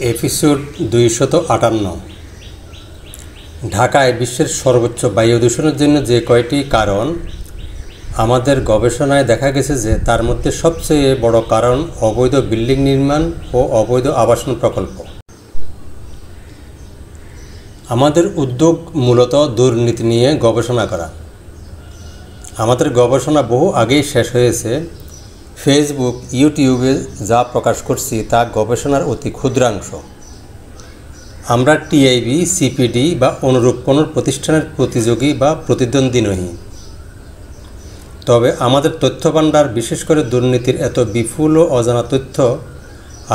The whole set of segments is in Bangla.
এপিসোড 258। ঢাকায় বিশ্বের সর্বোচ্চ বায়ু দূষণের জন্য যে কয়টি কারণ আমাদের গবেষণায় দেখা গেছে যে তার মধ্যে সবচেয়ে বড় কারণ অবৈধ বিল্ডিং নির্মাণ ও অবৈধ আবাসন প্রকল্প। আমাদের উদ্যোগ মূলত দুর্নীতি নিয়ে গবেষণা করা। আমাদের গবেষণা বহু আগেই শেষ হয়েছে। ফেসবুক, ইউটিউবে যা প্রকাশ করছি তা গবেষণার অতি ক্ষুদ্রাংশ। আমরা টিআইবি, সিপিডি বা অনুরূপ কোনো প্রতিষ্ঠানের প্রতিযোগী বা প্রতিদ্বন্দ্বী নহি। তবে আমাদের তথ্যভাণ্ডার, বিশেষ করে দুর্নীতির এত বিপুল ও অজানা তথ্য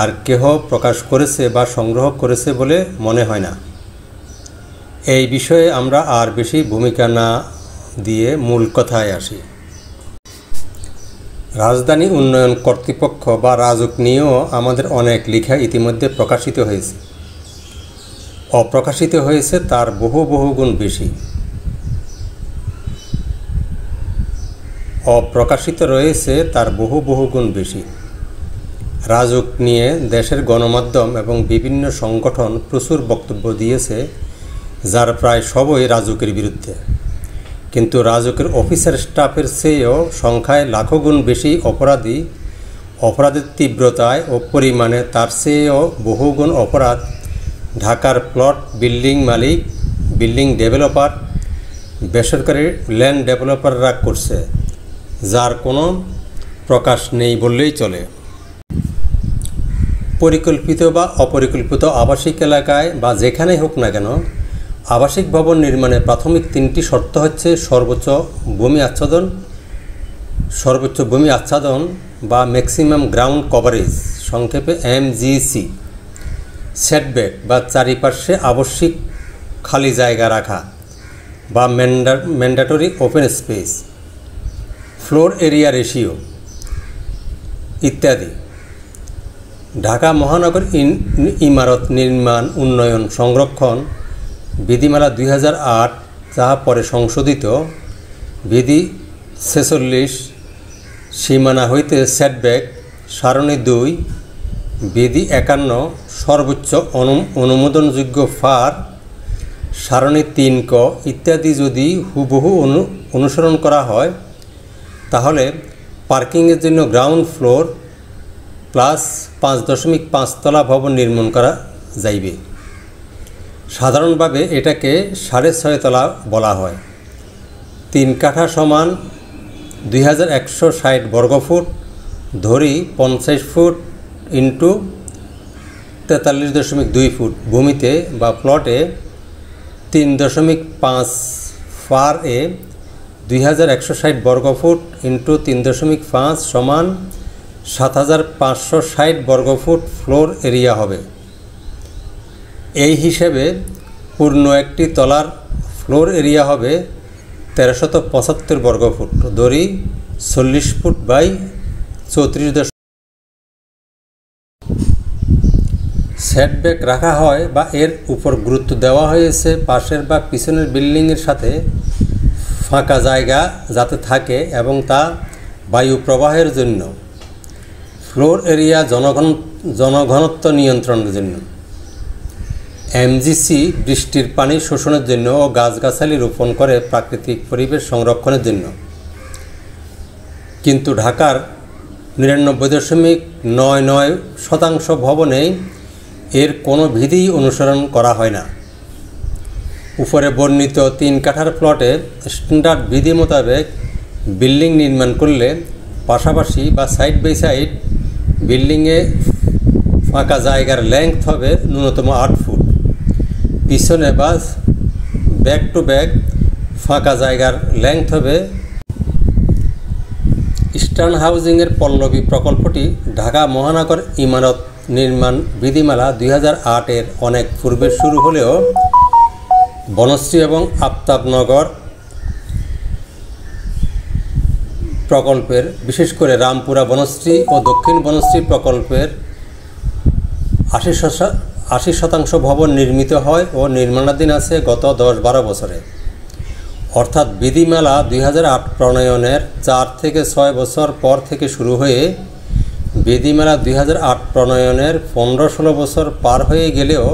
আর কেহ প্রকাশ করেছে বা সংগ্রহ করেছে বলে মনে হয় না। এই বিষয়ে আমরা আর বেশি ভূমিকা না দিয়ে মূল কথায় আসি। রাজধানী উন্নয়ন কর্তৃপক্ষ বা রাজউক নিয়েও আমাদের অনেক লেখা ইতিমধ্যে প্রকাশিত হয়েছে। অপ্রকাশিত হয়েছে তার বহুগুণ বেশি। অপ্রকাশিত রয়েছে তার বহুগুণ বেশি। রাজউক নিয়ে দেশের গণমাধ্যম এবং বিভিন্ন সংগঠন প্রচুর বক্তব্য দিয়েছে, যার প্রায় সবই রাজউকের বিরুদ্ধে। কিন্তু রাজউকের অফিসার স্টাফের চেয়েও সংখ্যায় লাখো গুণ বেশি অপরাধের তীব্রতায় ও পরিমাণে তার চেয়েও বহুগুণ অপরাধ ঢাকার প্লট বিল্ডিং মালিক, বিল্ডিং ডেভেলপার, বেসরকারি ল্যান্ড ডেভেলপাররা করছে, যার কোনো প্রকাশ নেই বললেই চলে। পরিকল্পিত বা অপরিকল্পিত আবাসিক এলাকায় বা যেখানেই হোক না কেন, আবাসিক ভবন নির্মাণে প্রাথমিক তিনটি শর্ত হচ্ছে সর্বোচ্চ ভূমি আচ্ছাদন বা ম্যাক্সিমাম গ্রাউন্ড কভারেজ, সংক্ষেপে MGC, সেটব্যাক বা চারিপার্শ্বে আবশ্যিক খালি জায়গা রাখা বা mandatory open space, floor area ratio ইত্যাদি। ঢাকা মহানগর ইমারত নির্মাণ উন্নয়ন সংরক্ষণ বিধিমালা 2008, যাহা পরে সংশোধিত বিধি 46, সীমানা হইতে সেটব্যাক, সারণী 2, বিধি 51, সর্বোচ্চ অনুমোদনযোগ্য ফার, সারণী 3 ক ইত্যাদি যদি হুবহু অনুসরণ করা হয়, তাহলে পার্কিংয়ের জন্য গ্রাউন্ড ফ্লোর প্লাস 5.5 তলা ভবন নির্মাণ করা যাইবে। সাধারণভাবে এটাকে 6.5 তলা বলা হয়। 3 কাঠা সমান 2160 বর্গফুট, ধরি 50 ফুট ইন্টু 43.2 ফুট ভূমিতে বা প্লটে 3.5 ফার এ 2160 বর্গফুট ইন্টু 3.5 সমান 7560 বর্গফুট ফ্লোর এরিয়া হবে। এই হিসেবে পূর্ণ একটি তলার ফ্লোর এরিয়া হবে 1375 বর্গফুট, ধরি 40 ফুট বাই 34। সেটব্যাক রাখা হয় বা এর উপর গুরুত্ব দেওয়া হয়েছে পাশের বা পিছনের বিল্ডিংয়ের সাথে ফাঁকা জায়গা যাতে থাকে এবং তা বায়ু প্রবাহের জন্য, ফ্লোর এরিয়া জনঘনত্ব নিয়ন্ত্রণের জন্য, MGC বৃষ্টির পানি শোষণের জন্য ও গাছগাছালি রোপণ করে প্রাকৃতিক পরিবেশ সংরক্ষণের জন্য। কিন্তু ঢাকার 99.99% ভবনেই এর কোনো বিধিই অনুসরণ করা হয় না। উপরে বর্ণিত 3 কাঠার প্লটে স্ট্যান্ডার্ড বিধি মোতাবেক বিল্ডিং নির্মাণ করলে পাশাপাশি বা সাইড বাই সাইড বিল্ডিংয়ে ফাঁকা জায়গার লেংথ হবে ন্যূনতম 8 ফুট। পিছনে বা ব্যাক টু ব্যাক ফাঁকা জায়গার লেংথ হবে। ইস্টার্ন হাউজিংয়ের পল্লবী প্রকল্পটি ঢাকা মহানগর ইমারত নির্মাণ বিধিমালা 2008-এর অনেক পূর্বে শুরু হলেও বনশ্রী এবং আফতাবনগর প্রকল্পের, বিশেষ করে রামপুরা বনশ্রী ও দক্ষিণ বনশ্রী প্রকল্পের 80% ভবন নির্মিত হয় ও নির্মাণাধীন আছে গত 10-12 বছরে। অর্থাৎ বিধিমালা 2008 প্রণয়নের 4 থেকে 6 বছর পর থেকে শুরু হয়ে বিধিমালা 2008 প্রণয়নের 15-16 বছর পার হয়ে গেলেও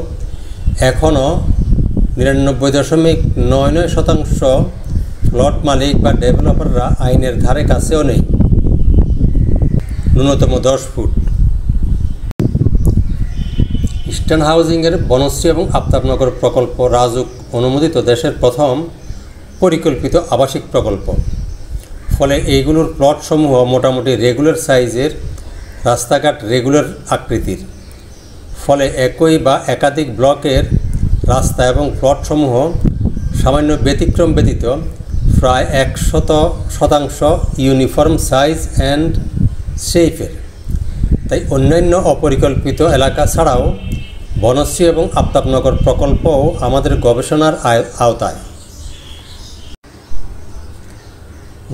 এখনও 99.99% প্লট মালিক বা ডেভেলপাররা আইনের ধারে কাছেও নেই। ন্যূনতম 10 ফুট। ইস্টার্ন হাউজিংয়ের বনশ্রী এবং আফতাবনগর প্রকল্প রাজউক অনুমোদিত দেশের প্রথম পরিকল্পিত আবাসিক প্রকল্প। ফলে এইগুলোর প্লটসমূহ মোটামুটি রেগুলার সাইজের, রাস্তাঘাট রেগুলার আকৃতির। ফলে একই বা একাধিক ব্লকের রাস্তা এবং প্লটসমূহ সামান্য ব্যতিক্রম ব্যতীত প্রায় 100% ইউনিফর্ম সাইজ অ্যান্ড শেপের। তাই অন্যান্য অপরিকল্পিত এলাকা ছাড়াও বনশ্রী এবং আফতাবনগর প্রকল্পও আমাদের গবেষণার আওতায়।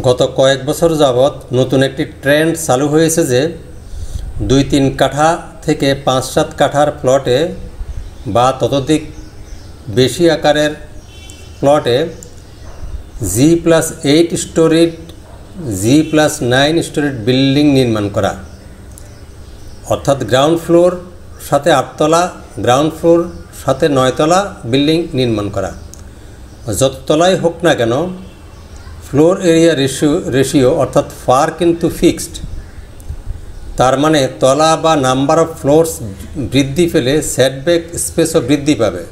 গত কয়েক বছর যাবৎ নতুন একটি ট্রেন্ড চালু হয়েছে যে 2-3 কাঠা থেকে 5-7 কাঠার প্লটে বা ততোধিক বেশি আকারের প্লটে G+8 storied, G+9 storied building নির্মাণ করা। অর্থাৎ গ্রাউন্ড ফ্লোর সাথে 8 তলা, গ্রাউন্ড ফ্লোর সাথে 9 তলা বিল্ডিং নির্মাণ করা। যত তলাই হোক না কেন ফ্লোর এরিয়া রেশিও অর্থাৎ ফার কিন্তু ফিক্সড। তার মানে তলা বা নাম্বার অফ ফ্লোরস বৃদ্ধি পেলে সেটব্যাক স্পেসও বৃদ্ধি পাবে।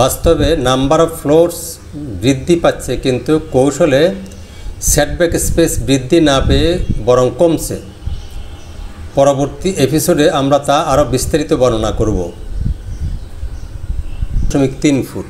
বাস্তবে নাম্বার অফ ফ্লোরস বৃদ্ধি পাচ্ছে, কিন্তু কৌশলে সেটব্যাক স্পেস বৃদ্ধি না পেয়ে বরং কমছে। পরবর্তী এপিসোডে আমরা তা আরও বিস্তারিত বর্ণনা করব। 3 ফুট।